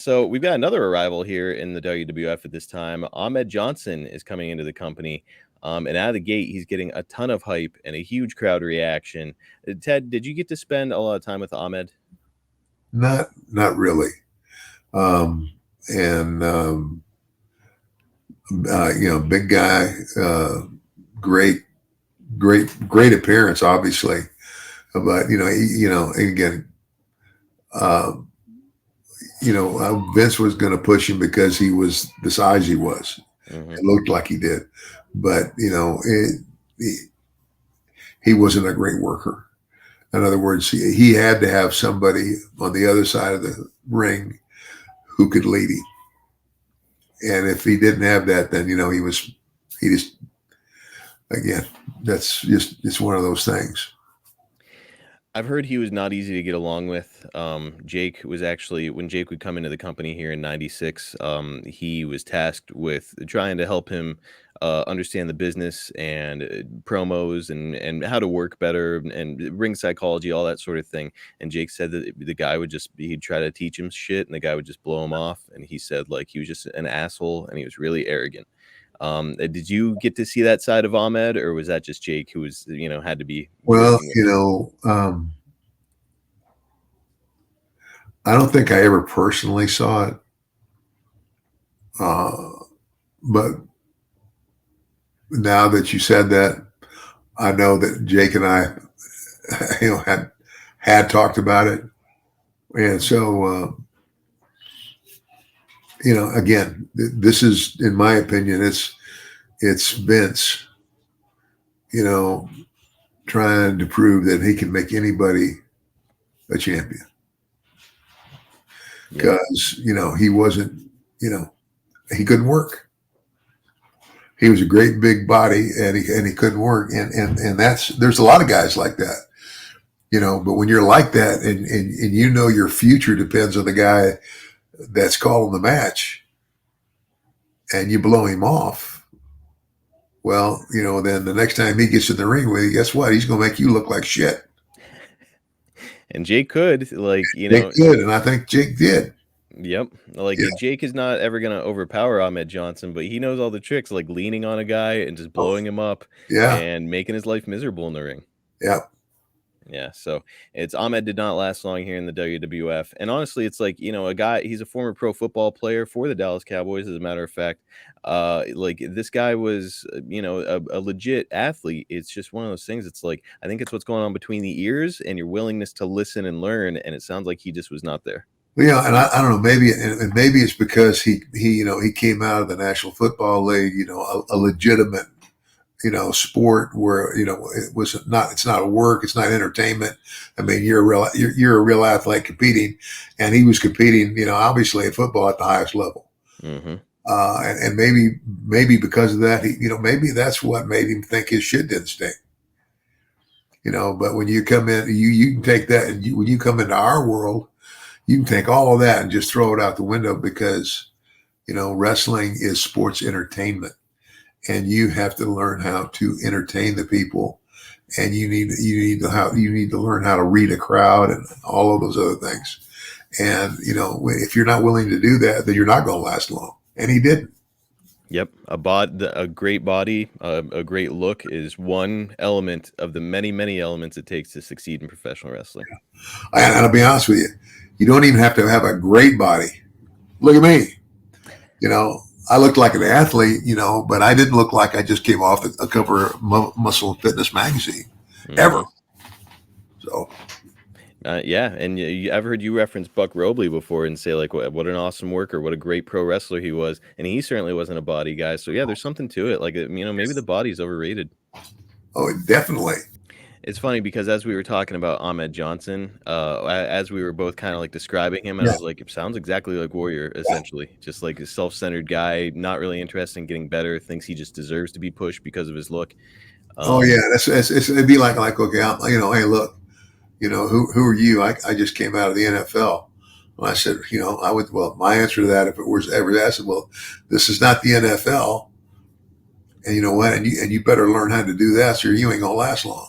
So we've got another arrival here in the WWF at this time. Ahmed Johnson is coming into the company. And out of the gate, he's getting a ton of hype and a huge crowd reaction. Ted, did you get to spend a lot of time with Ahmed? Not really. And Big guy, great, great appearance, obviously. But again, uh, Vince was going to push him because he was the size he was. Hmm. It looked like he did, but he wasn't a great worker. In other words, he had to have somebody on the other side of the ring who could lead him. And if he didn't have that, then he just again, that's just it's one of those things. I've heard he was not easy to get along with. Jake was actually, when Jake would come into the company here in '96, he was tasked with trying to help him understand the business and promos and how to work better and ring psychology, all that sort of thing. And Jake said that the guy would just, he'd try to teach him shit and the guy would just blow him off. And he said like he was just an asshole and he was really arrogant. Did you get to see that side of Ahmed, or was that just Jake who was, had to be Well, working with him? I don't think I ever personally saw it, uh, but now that you said that, I know that Jake and I, had talked about it, and so again, this is, in my opinion, it's Vince, you know, trying to prove that he can make anybody a champion Yep. because he wasn't, he couldn't work. He was a great big body, and he couldn't work, and that's there's a lot of guys like that, But when you're like that, and your future depends on the guy that's calling the match, and you blow him off, well, then the next time he gets in the ring with you, guess what? He's going to make you look like shit. And Jake could, Jake did, and I think Jake did. yep. Like Yeah. Jake is not ever gonna overpower Ahmed Johnson, but he knows all the tricks, like leaning on a guy and just Oh, blowing him up yeah. and making his life miserable in the ring. Yeah. Yeah, so it's Ahmed did not last long here in the WWF. And honestly, it's like, a guy, he's a former pro football player for the Dallas Cowboys, as a matter of fact. Like this guy was, a legit athlete. It's just one of those things. It's like, I think it's what's going on between the ears and your willingness to listen and learn. And it sounds like he just was not there. Well, yeah, and I don't know, maybe it's because he came out of the National Football League, a legitimate sport where it's not a work, it's not entertainment. I mean, you're a real athlete competing, and he was competing, obviously in football at the highest level. Hmm. And maybe because of that, maybe that's what made him think his shit didn't stink. But when you come in, you can take that, and when you come into our world, you can take all of that and just throw it out the window because wrestling is sports entertainment, and you have to learn how to entertain the people, and you need to learn how to read a crowd and all of those other things. And if you're not willing to do that, then you're not going to last long. And he didn't. Yep, a great body, a great look is one element of the many, many elements it takes to succeed in professional wrestling. And I'll be honest with you, you don't even have to have a great body. Look at me. I looked like an athlete, but I didn't look like I just came off a cover of Muscle and Fitness magazine ever. Hmm. So Yeah, and I've heard you reference Buck Robley before and say like what an awesome worker, what a great pro wrestler he was, and he certainly wasn't a body guy. So yeah, there's something to it. Like maybe the body's overrated. oh, definitely. It's funny because as we were talking about Ahmed Johnson, as we were both kind of like describing him, and I Yeah. was like, it sounds exactly like Warrior, essentially, just like a self-centered guy, not really interested in getting better, thinks he just deserves to be pushed because of his look. Oh yeah, Um, it'd be like okay, hey, look, who are you? I just came out of the NFL. And I said, I would. Well, my answer to that, if it was ever asked, well, this is not the NFL, and you know what, and you better learn how to do that, so you ain't gonna last long.